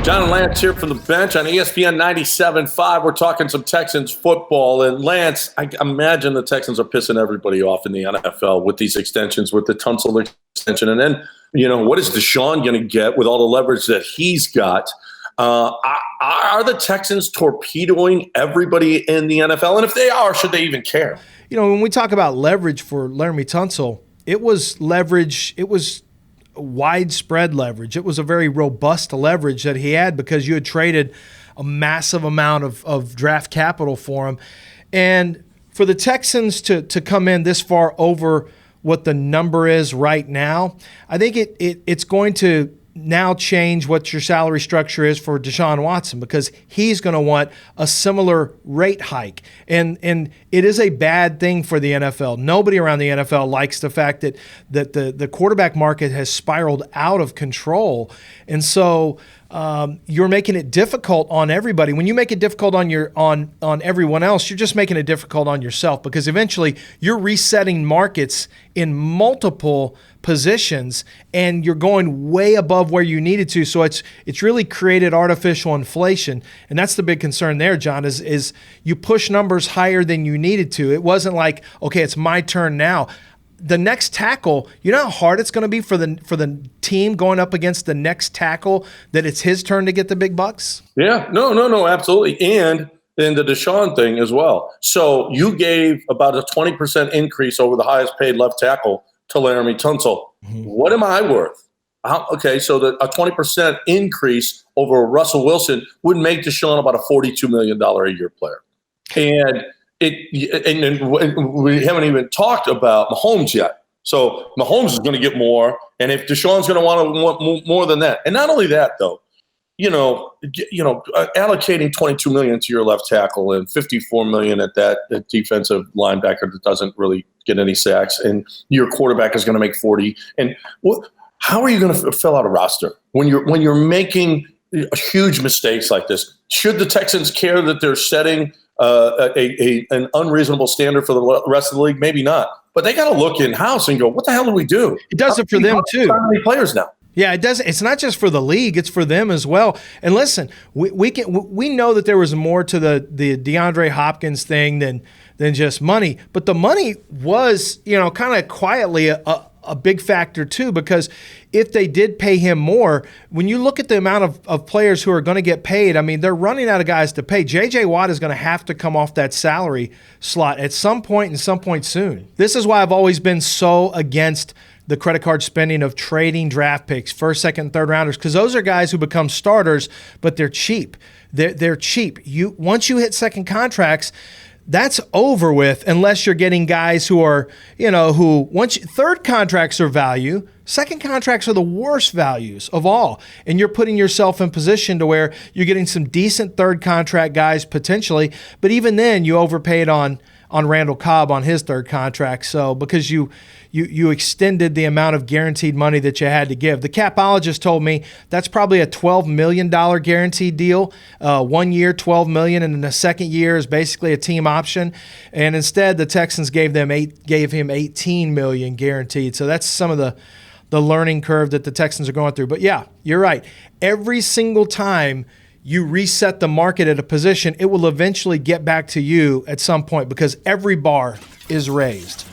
John and Lance here from the bench on ESPN 97.5. We're talking some Texans football. And Lance, I imagine the Texans are pissing everybody off in the NFL with these extensions, with the Tunsil extension. And then, what is Deshaun going to get with all the leverage that he's got? Are the Texans torpedoing everybody in the NFL? And if they are, should they even care? When we talk about leverage for Laremy Tunsil, it was leverage. It was widespread leverage. It was a very robust leverage that he had because you had traded a massive amount of draft capital for him. And for the Texans to come in this far over what the number is right now, I think it's going to now change what your salary structure is for Deshaun Watson because he's going to want a similar rate hike. And it is a bad thing for the NFL. Nobody around the NFL likes the fact that the quarterback market has spiraled out of control. And so you're making it difficult on everybody. When you make it difficult on everyone else, you're just making it difficult on yourself because eventually you're resetting markets in multiple positions and you're going way above where you needed to. So it's really created artificial inflation. And that's the big concern there, John, is you push numbers higher than you needed to. It wasn't like, okay, it's my turn now. The next tackle, you know how hard it's going to be for the team going up against the next tackle that it's his turn to get the big bucks? Yeah, no, absolutely. And then the Deshaun thing as well. So you gave about a 20% increase over the highest paid left tackle to Laremy Tunsil. Mm-hmm. What am I worth? So a 20% increase over Russell Wilson would make Deshaun about a $42 million a year player. And we haven't even talked about Mahomes yet. So Mahomes is going to get more, and if Deshaun's going to want more than that, and not only that though, allocating $22 million to your left tackle and $54 million at that defensive linebacker that doesn't really get any sacks, and your quarterback is going to make 40. And how are you going to fill out a roster when you're making huge mistakes like this? Should the Texans care that they're setting an unreasonable standard for the rest of the league? Maybe not, but they got to look in house and go, what the hell do we do? It does it for them too. How many players now? Yeah, it does. It's not just for the league; it's for them as well. And listen, we know that there was more to the DeAndre Hopkins thing than just money, but the money was kind of quietly a big factor too, because if they did pay him more, when you look at the amount of players who are going to get paid, I mean, they're running out of guys to pay. J.J. Watt is going to have to come off that salary slot at some point and some point soon. This is why I've always been so against the credit card spending of trading draft picks, first, second, third rounders, because those are guys who become starters, but they're cheap. They're cheap. Once you hit second contracts, that's over with unless you're getting guys who are, third contracts are value, second contracts are the worst values of all. And you're putting yourself in position to where you're getting some decent third contract guys potentially, but even then you overpaid on Randall Cobb on his third contract. So because you extended the amount of guaranteed money that you had to give. The capologist told me that's probably a $12 million guaranteed deal. 1 year, $12 million, and then the second year is basically a team option. And instead, the Texans gave him $18 million guaranteed. So that's some of the learning curve that the Texans are going through. But yeah, you're right. Every single time you reset the market at a position, it will eventually get back to you at some point because every bar is raised.